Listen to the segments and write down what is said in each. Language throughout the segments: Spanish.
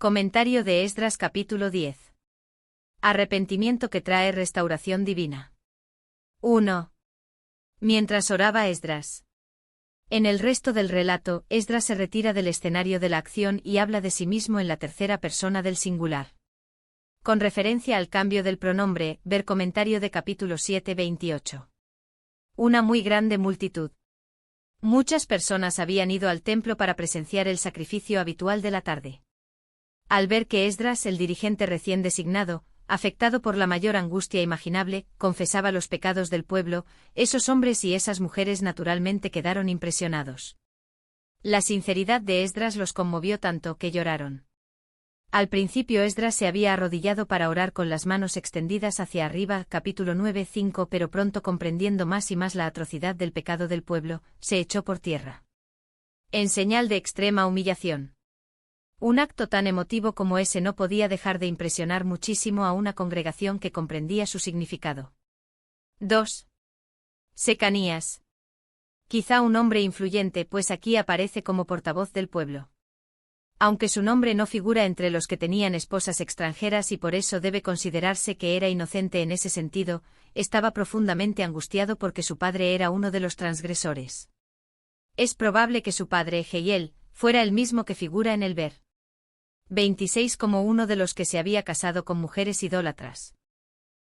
Comentario de Esdras capítulo 10. Arrepentimiento que trae restauración divina. 1. Mientras oraba Esdras. En el resto del relato, Esdras se retira del escenario de la acción y habla de sí mismo en la tercera persona del singular. Con referencia al cambio del pronombre, ver comentario de capítulo 7:28. Una muy grande multitud. Muchas personas habían ido al templo para presenciar el sacrificio habitual de la tarde. Al ver que Esdras, el dirigente recién designado, afectado por la mayor angustia imaginable, confesaba los pecados del pueblo, esos hombres y esas mujeres naturalmente quedaron impresionados. La sinceridad de Esdras los conmovió tanto que lloraron. Al principio Esdras se había arrodillado para orar con las manos extendidas hacia arriba, capítulo 9:5, pero pronto comprendiendo más y más la atrocidad del pecado del pueblo, se echó por tierra. En señal de extrema humillación. Un acto tan emotivo como ese no podía dejar de impresionar muchísimo a una congregación que comprendía su significado. 2. Secanías. Quizá un hombre influyente, pues aquí aparece como portavoz del pueblo. Aunque su nombre no figura entre los que tenían esposas extranjeras y por eso debe considerarse que era inocente en ese sentido, estaba profundamente angustiado porque su padre era uno de los transgresores. Es probable que su padre, Jehiel, fuera el mismo que figura en el ver 26 como uno de los que se había casado con mujeres idólatras.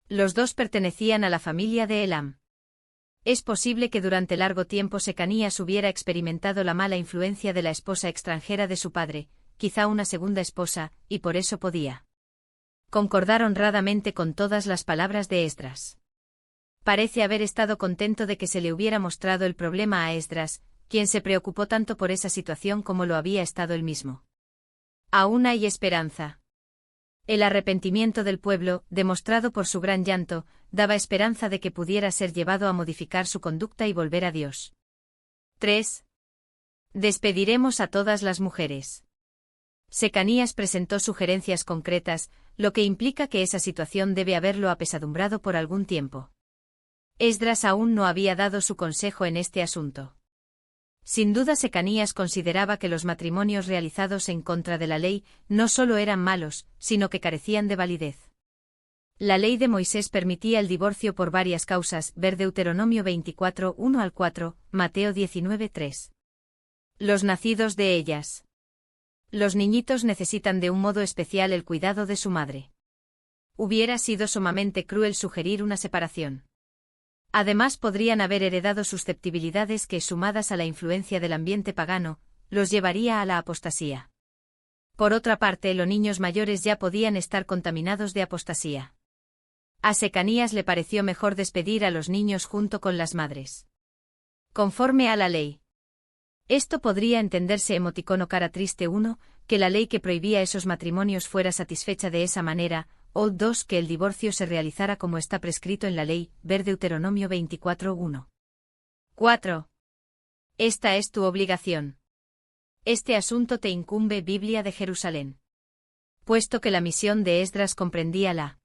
Los dos pertenecían a la familia de Elam. Es posible que durante largo tiempo Secanías hubiera experimentado la mala influencia de la esposa extranjera de su padre, quizá una segunda esposa, y por eso podía concordar honradamente con todas las palabras de Esdras. Parece haber estado contento de que se le hubiera mostrado el problema a Esdras, quien se preocupó tanto por esa situación como lo había estado él mismo. Aún hay esperanza. El arrepentimiento del pueblo, demostrado por su gran llanto, daba esperanza de que pudiera ser llevado a modificar su conducta y volver a Dios. 3. Despediremos a todas las mujeres. Secanías presentó sugerencias concretas, lo que implica que esa situación debe haberlo apesadumbrado por algún tiempo. Esdras aún no había dado su consejo en este asunto. Sin duda Secanías consideraba que los matrimonios realizados en contra de la ley no solo eran malos, sino que carecían de validez. La ley de Moisés permitía el divorcio por varias causas, ver Deuteronomio 24:1-4, Mateo 19:3. Los nacidos de ellas. Los niñitos necesitan de un modo especial el cuidado de su madre. Hubiera sido sumamente cruel sugerir una separación. Además podrían haber heredado susceptibilidades que, sumadas a la influencia del ambiente pagano, los llevaría a la apostasía. Por otra parte, los niños mayores ya podían estar contaminados de apostasía. A Secanías le pareció mejor despedir a los niños junto con las madres. Conforme a la ley. Esto podría entenderse emoticono cara triste 1, que la ley que prohibía esos matrimonios fuera satisfecha de esa manera, o 2, que el divorcio se realizara como está prescrito en la ley, ver Deuteronomio 24:1. 4. Esta es tu obligación. Este asunto te incumbe, Biblia de Jerusalén. Puesto que la misión de Esdras comprendía la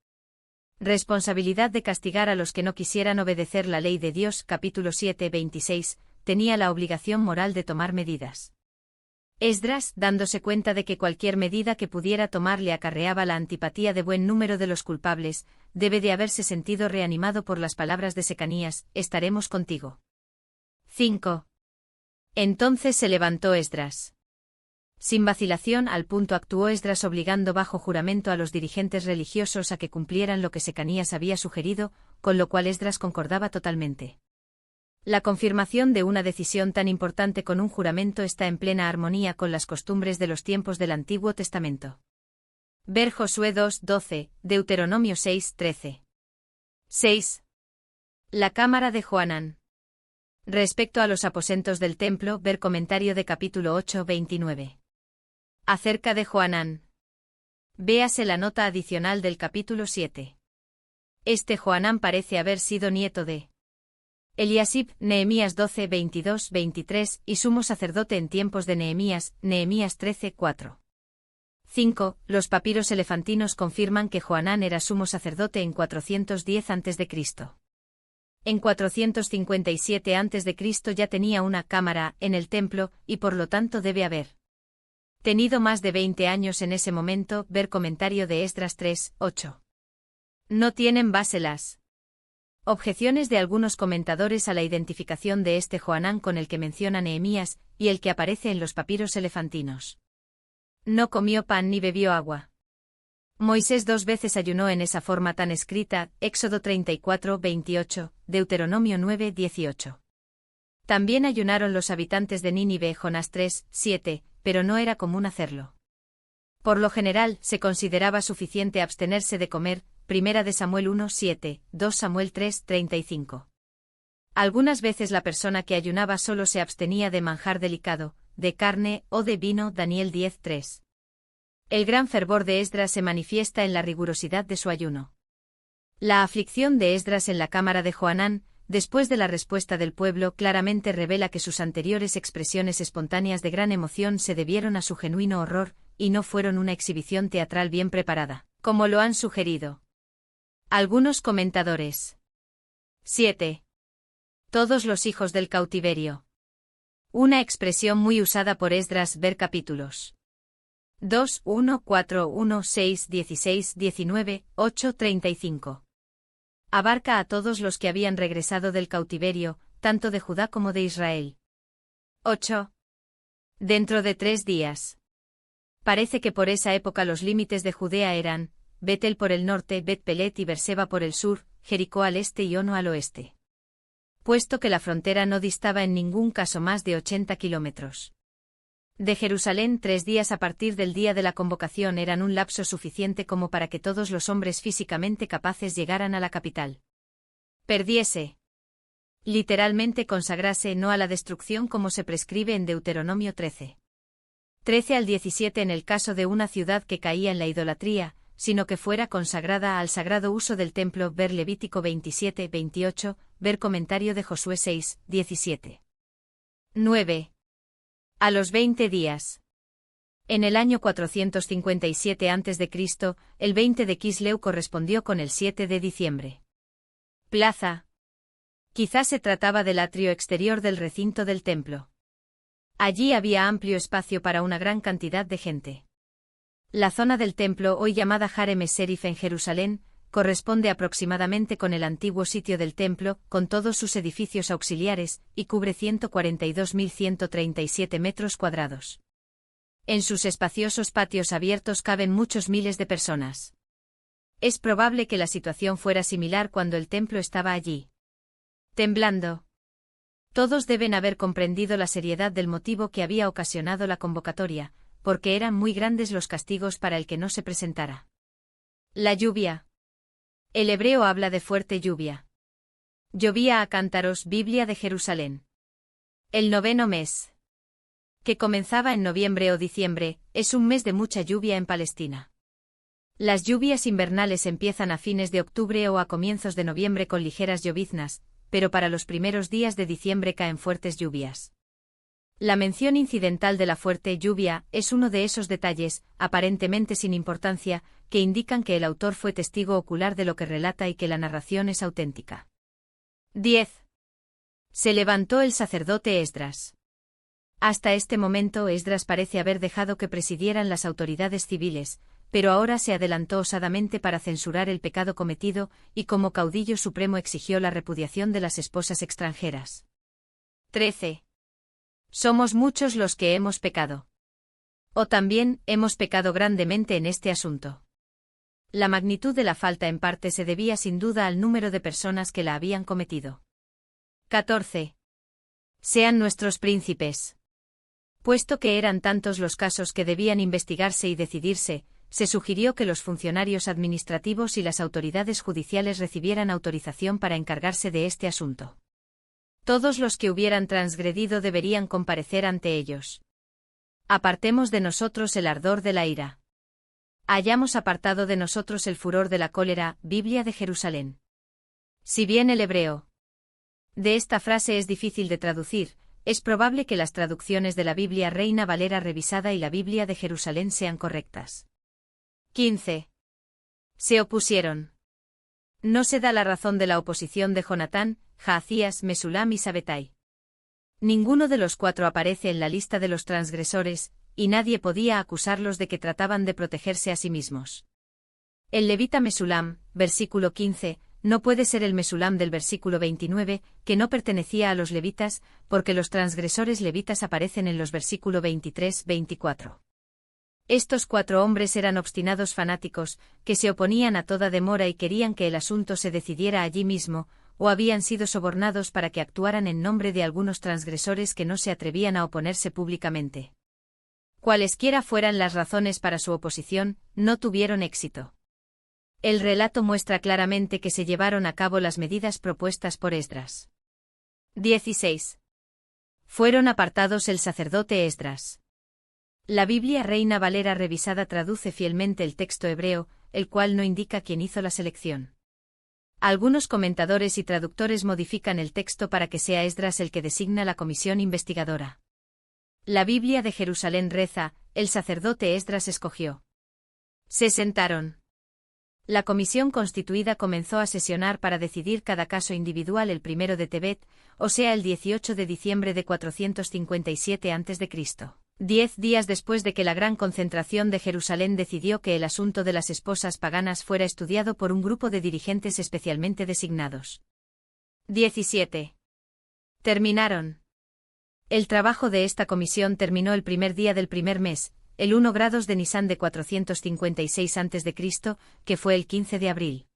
responsabilidad de castigar a los que no quisieran obedecer la ley de Dios, capítulo 7:26, tenía la obligación moral de tomar medidas. Esdras, dándose cuenta de que cualquier medida que pudiera tomar le acarreaba la antipatía de buen número de los culpables, debe de haberse sentido reanimado por las palabras de Secanías: estaremos contigo. 5. Entonces se levantó Esdras. Sin vacilación, al punto actuó Esdras obligando bajo juramento a los dirigentes religiosos a que cumplieran lo que Secanías había sugerido, con lo cual Esdras concordaba totalmente. La confirmación de una decisión tan importante con un juramento está en plena armonía con las costumbres de los tiempos del Antiguo Testamento. Ver Josué 2:12, Deuteronomio 6:13. 6. La cámara de Johanán. Respecto a los aposentos del templo, ver comentario de capítulo 8:29. Acerca de Johanán. Véase la nota adicional del capítulo 7. Este Johanán parece haber sido nieto de Eliasib, Nehemías 12:22-23, y sumo sacerdote en tiempos de Nehemías, Nehemías 13:4. 5. Los papiros elefantinos confirman que Johanán era sumo sacerdote en 410 a.C. En 457 a.C. ya tenía una cámara en el templo, y por lo tanto debe haber Tenido más de 20 años en ese momento, ver comentario de Esdras 3, 8. No tienen base las objeciones de algunos comentadores a la identificación de este Johanán con el que menciona Nehemías, y el que aparece en los papiros elefantinos. No comió pan ni bebió agua. Moisés 2 veces ayunó en esa forma tan escrita, Éxodo 34, 28, Deuteronomio 9, 18. También ayunaron los habitantes de Nínive, Jonás 3, 7, pero no era común hacerlo. Por lo general, se consideraba suficiente abstenerse de comer, 1 de Samuel 1, 7, 2 Samuel 3, 35. Algunas veces la persona que ayunaba solo se abstenía de manjar delicado, de carne o de vino, Daniel 10, 3. El gran fervor de Esdras se manifiesta en la rigurosidad de su ayuno. La aflicción de Esdras en la cámara de Johanán, después de la respuesta del pueblo, claramente revela que sus anteriores expresiones espontáneas de gran emoción se debieron a su genuino horror, y no fueron una exhibición teatral bien preparada, como lo han sugerido algunos comentadores. 7. Todos los hijos del cautiverio. Una expresión muy usada por Esdras, ver capítulos 2, 1, 4, 1, 6, 16, 19, 8, 35. Abarca a todos los que habían regresado del cautiverio, tanto de Judá como de Israel. 8. Dentro de 3 días. Parece que por esa época los límites de Judea eran Betel por el norte, Bet-Pelet y Berseba por el sur, Jericó al este y Ono al oeste. Puesto que la frontera no distaba en ningún caso más de 80 kilómetros. De Jerusalén 3 días a partir del día de la convocación eran un lapso suficiente como para que todos los hombres físicamente capaces llegaran a la capital. Perdiese. Literalmente consagrase no a la destrucción como se prescribe en Deuteronomio 13. 13 al 17 en el caso de una ciudad que caía en la idolatría, sino que fuera consagrada al sagrado uso del templo, ver Levítico 27, 28, ver comentario de Josué 6, 17. 9. A los 20 días. En el año 457 a.C., el 20 de Quisleu correspondió con el 7 de diciembre. Plaza. Quizás se trataba del atrio exterior del recinto del templo. Allí había amplio espacio para una gran cantidad de gente. La zona del templo, hoy llamada Harem Serif en Jerusalén, corresponde aproximadamente con el antiguo sitio del templo, con todos sus edificios auxiliares, y cubre 142.137 metros cuadrados. En sus espaciosos patios abiertos caben muchos miles de personas. Es probable que la situación fuera similar cuando el templo estaba allí. Temblando. Todos deben haber comprendido la seriedad del motivo que había ocasionado la convocatoria, porque eran muy grandes los castigos para el que no se presentara. La lluvia. El hebreo habla de fuerte lluvia. Llovía a cántaros, Biblia de Jerusalén. El 9º mes, que comenzaba en noviembre o diciembre, es un mes de mucha lluvia en Palestina. Las lluvias invernales empiezan a fines de octubre o a comienzos de noviembre con ligeras lloviznas, pero para los primeros días de diciembre caen fuertes lluvias. La mención incidental de la fuerte lluvia es uno de esos detalles, aparentemente sin importancia, que indican que el autor fue testigo ocular de lo que relata y que la narración es auténtica. 10. Se levantó el sacerdote Esdras. Hasta este momento Esdras parece haber dejado que presidieran las autoridades civiles, pero ahora se adelantó osadamente para censurar el pecado cometido, y como caudillo supremo exigió la repudiación de las esposas extranjeras. 13. Somos muchos los que hemos pecado. O también, hemos pecado grandemente en este asunto. La magnitud de la falta en parte se debía sin duda al número de personas que la habían cometido. 14. Sean nuestros príncipes. Puesto que eran tantos los casos que debían investigarse y decidirse, se sugirió que los funcionarios administrativos y las autoridades judiciales recibieran autorización para encargarse de este asunto. Todos los que hubieran transgredido deberían comparecer ante ellos. Apartemos de nosotros el ardor de la ira. Hayamos apartado de nosotros el furor de la cólera, Biblia de Jerusalén. Si bien el hebreo de esta frase es difícil de traducir, es probable que las traducciones de la Biblia Reina Valera revisada y la Biblia de Jerusalén sean correctas. 15. Se opusieron. No se da la razón de la oposición de Jonatán, Jaazías, Mesulam y Sabetai. Ninguno de los 4 aparece en la lista de los transgresores, y nadie podía acusarlos de que trataban de protegerse a sí mismos. El levita Mesulam, versículo 15, no puede ser el Mesulam del versículo 29, que no pertenecía a los levitas, porque los transgresores levitas aparecen en los versículos 23-24. Estos 4 hombres eran obstinados fanáticos, que se oponían a toda demora y querían que el asunto se decidiera allí mismo, o habían sido sobornados para que actuaran en nombre de algunos transgresores que no se atrevían a oponerse públicamente. Cualesquiera fueran las razones para su oposición, no tuvieron éxito. El relato muestra claramente que se llevaron a cabo las medidas propuestas por Esdras. 16. Fueron apartados el sacerdote Esdras. La Biblia Reina Valera revisada traduce fielmente el texto hebreo, el cual no indica quién hizo la selección. Algunos comentadores y traductores modifican el texto para que sea Esdras el que designa la comisión investigadora. La Biblia de Jerusalén reza, el sacerdote Esdras escogió. Se sentaron. La comisión constituida comenzó a sesionar para decidir cada caso individual el 1 de Tebet, o sea el 18 de diciembre de 457 a.C., 10 días después de que la gran concentración de Jerusalén decidió que el asunto de las esposas paganas fuera estudiado por un grupo de dirigentes especialmente designados. 17. Terminaron. El trabajo de esta comisión terminó el primer día del primer mes, el 1 grados de Nisán de 456 a.C., que fue el 15 de abril.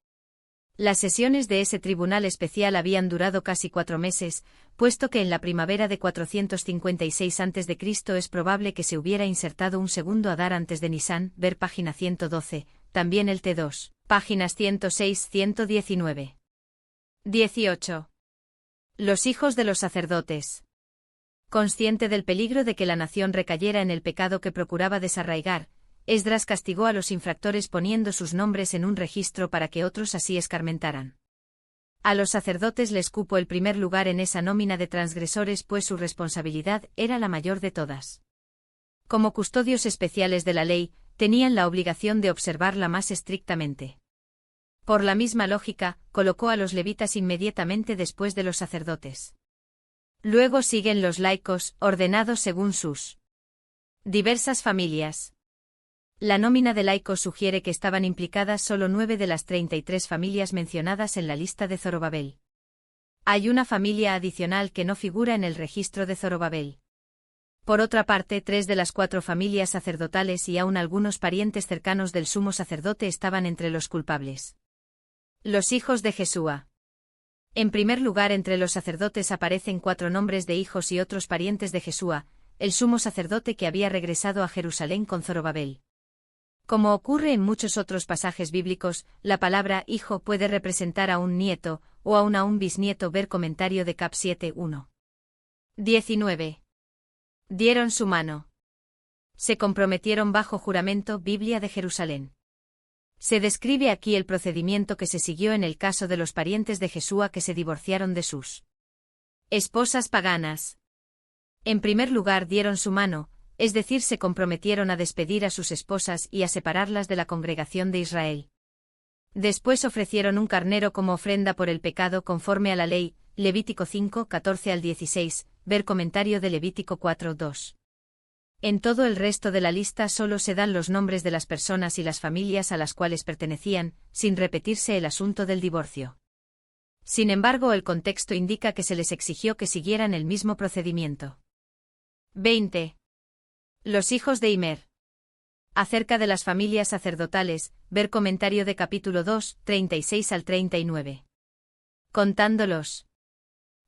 Las sesiones de ese tribunal especial habían durado casi 4 meses, puesto que en la primavera de 456 a.C. es probable que se hubiera insertado un segundo Adar antes de Nisán, ver página 112, también el T2, páginas 106-119. 18. Los hijos de los sacerdotes. Consciente del peligro de que la nación recayera en el pecado que procuraba desarraigar, Esdras castigó a los infractores poniendo sus nombres en un registro para que otros así escarmentaran. A los sacerdotes les cupo el primer lugar en esa nómina de transgresores, pues su responsabilidad era la mayor de todas. Como custodios especiales de la ley, tenían la obligación de observarla más estrictamente. Por la misma lógica, colocó a los levitas inmediatamente después de los sacerdotes. Luego siguen los laicos, ordenados según sus diversas familias. La nómina de laicos sugiere que estaban implicadas solo 9 de las 33 familias mencionadas en la lista de Zorobabel. Hay una familia adicional que no figura en el registro de Zorobabel. Por otra parte, 3 de las 4 familias sacerdotales y aún algunos parientes cercanos del sumo sacerdote estaban entre los culpables. Los hijos de Jesúa. En primer lugar, entre los sacerdotes aparecen 4 nombres de hijos y otros parientes de Jesúa, el sumo sacerdote que había regresado a Jerusalén con Zorobabel. Como ocurre en muchos otros pasajes bíblicos, la palabra hijo puede representar a un nieto, o aún a un bisnieto, ver comentario de Cap 7.1. 19. Dieron su mano. Se comprometieron bajo juramento, Biblia de Jerusalén. Se describe aquí el procedimiento que se siguió en el caso de los parientes de Jesúa que se divorciaron de sus esposas paganas. En primer lugar, dieron su mano, es decir, se comprometieron a despedir a sus esposas y a separarlas de la congregación de Israel. Después ofrecieron un carnero como ofrenda por el pecado conforme a la ley, Levítico 5, 14-16, ver comentario de Levítico 4, 2. En todo el resto de la lista solo se dan los nombres de las personas y las familias a las cuales pertenecían, sin repetirse el asunto del divorcio. Sin embargo, el contexto indica que se les exigió que siguieran el mismo procedimiento. 20. Los hijos de Imer. Acerca de las familias sacerdotales, ver comentario de capítulo 2, 36-39. Contando los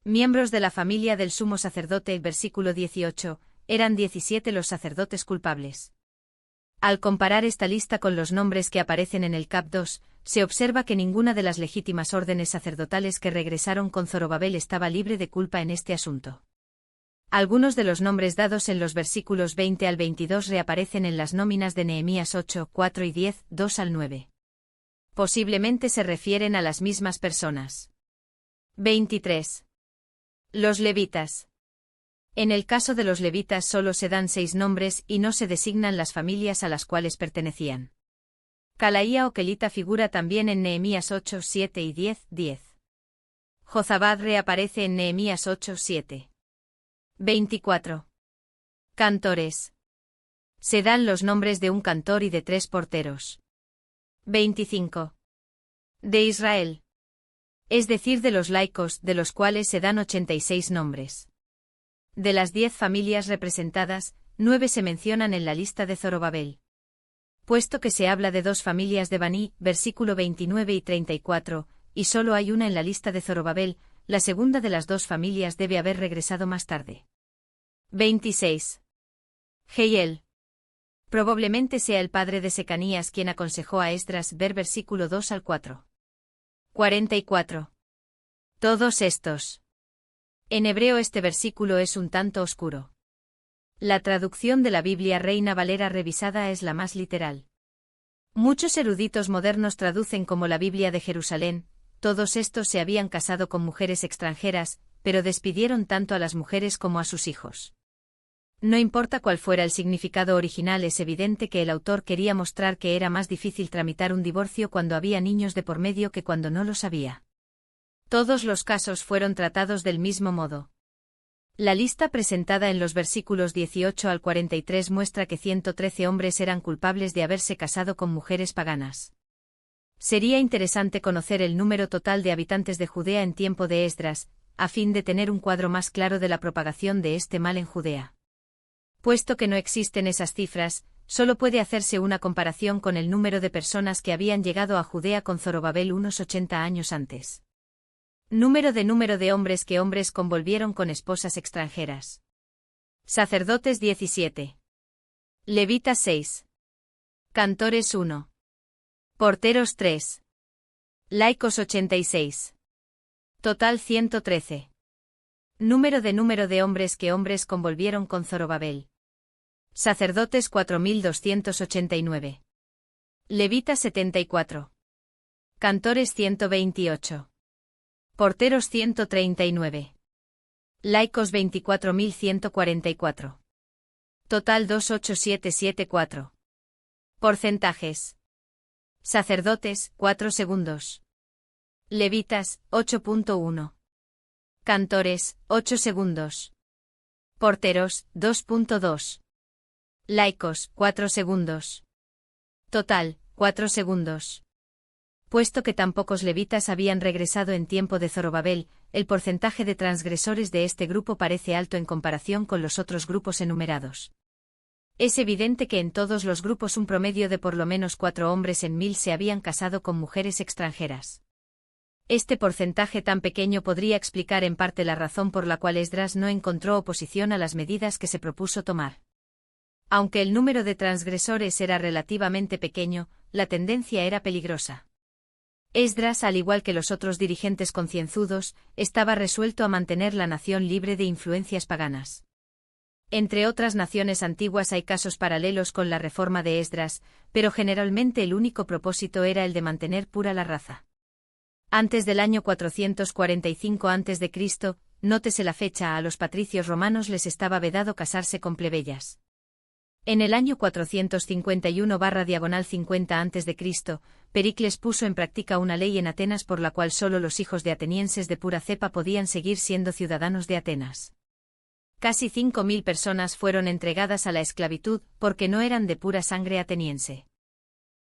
miembros de la familia del sumo sacerdote, versículo 18, eran 17 los sacerdotes culpables. Al comparar esta lista con los nombres que aparecen en el Cap 2, se observa que ninguna de las legítimas órdenes sacerdotales que regresaron con Zorobabel estaba libre de culpa en este asunto. Algunos de los nombres dados en los versículos 20 al 22 reaparecen en las nóminas de Nehemías 8, 4 y 10, 2 al 9. Posiblemente se refieren a las mismas personas. 23. Los levitas. En el caso de los levitas solo se dan 6 nombres y no se designan las familias a las cuales pertenecían. Calaía o Kelita figura también en Nehemías 8, 7 y 10, 10. Jozabad reaparece en Nehemías 8, 7. 24. Cantores. Se dan los nombres de un cantor y de 3 porteros. 25. De Israel. Es decir, de los laicos, de los cuales se dan 86 nombres. De las 10 familias representadas, 9 se mencionan en la lista de Zorobabel. Puesto que se habla de 2 familias de Baní, versículo 29 y 34, y solo hay una en la lista de Zorobabel, la segunda de las 2 familias debe haber regresado más tarde. 26. Jehiel. Probablemente sea el padre de Secanías quien aconsejó a Esdras ver versículo 2 al 4. 44. Todos estos. En hebreo este versículo es un tanto oscuro. La traducción de la Biblia Reina Valera revisada es la más literal. Muchos eruditos modernos traducen como la Biblia de Jerusalén, todos estos se habían casado con mujeres extranjeras, pero despidieron tanto a las mujeres como a sus hijos. No importa cuál fuera el significado original, es evidente que el autor quería mostrar que era más difícil tramitar un divorcio cuando había niños de por medio que cuando no los había. Todos los casos fueron tratados del mismo modo. La lista presentada en los versículos 18 al 43 muestra que 113 hombres eran culpables de haberse casado con mujeres paganas. Sería interesante conocer el número total de habitantes de Judea en tiempo de Esdras, a fin de tener un cuadro más claro de la propagación de este mal en Judea. Puesto que no existen esas cifras, solo puede hacerse una comparación con el número de personas que habían llegado a Judea con Zorobabel unos 80 años antes. Número de hombres que hombres convolvieron con esposas extranjeras. Sacerdotes 17. Levitas 6. Cantores 1. Porteros 3. Laicos 86. Total 113. Número de hombres que hombres convolvieron con Zorobabel. Sacerdotes 4289. Levitas 74. Cantores 128. Porteros 139. Laicos 24.144. Total 28774. Porcentajes. Sacerdotes, 4 segundos. Levitas, 8.1. Cantores, 8 segundos. Porteros, 2.2. Laicos, 4 segundos. Total, 4 segundos. Puesto que tan pocos levitas habían regresado en tiempo de Zorobabel, el porcentaje de transgresores de este grupo parece alto en comparación con los otros grupos enumerados. Es evidente que en todos los grupos un promedio de por lo menos 4 hombres en 1000 se habían casado con mujeres extranjeras. Este porcentaje tan pequeño podría explicar en parte la razón por la cual Esdras no encontró oposición a las medidas que se propuso tomar. Aunque el número de transgresores era relativamente pequeño, la tendencia era peligrosa. Esdras, al igual que los otros dirigentes concienzudos, estaba resuelto a mantener la nación libre de influencias paganas. Entre otras naciones antiguas hay casos paralelos con la reforma de Esdras, pero generalmente el único propósito era el de mantener pura la raza. Antes del año 445 a.C., nótese la fecha, a los patricios romanos les estaba vedado casarse con plebeyas. En el año 451/50 a.C., Pericles puso en práctica una ley en Atenas por la cual solo los hijos de atenienses de pura cepa podían seguir siendo ciudadanos de Atenas. Casi 5.000 personas fueron entregadas a la esclavitud porque no eran de pura sangre ateniense.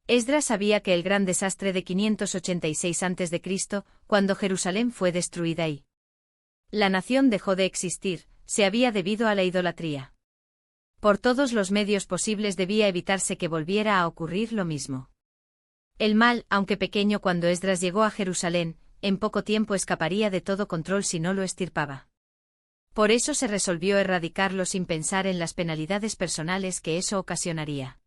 Esdras sabía que el gran desastre de 586 a.C., cuando Jerusalén fue destruida y la nación dejó de existir, se había debido a la idolatría. Por todos los medios posibles debía evitarse que volviera a ocurrir lo mismo. El mal, aunque pequeño cuando Esdras llegó a Jerusalén, en poco tiempo escaparía de todo control si no lo extirpaba. Por eso se resolvió erradicarlo sin pensar en las penalidades personales que eso ocasionaría.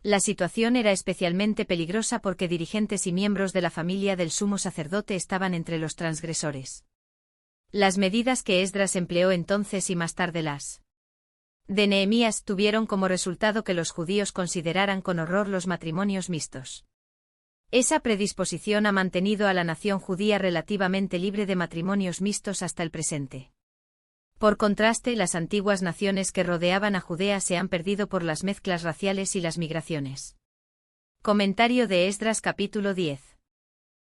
La situación era especialmente peligrosa porque dirigentes y miembros de la familia del sumo sacerdote estaban entre los transgresores. Las medidas que Esdras empleó entonces y más tarde las de Nehemías tuvieron como resultado que los judíos consideraran con horror los matrimonios mixtos. Esa predisposición ha mantenido a la nación judía relativamente libre de matrimonios mixtos hasta el presente. Por contraste, las antiguas naciones que rodeaban a Judea se han perdido por las mezclas raciales y las migraciones. Comentario de Esdras capítulo 10.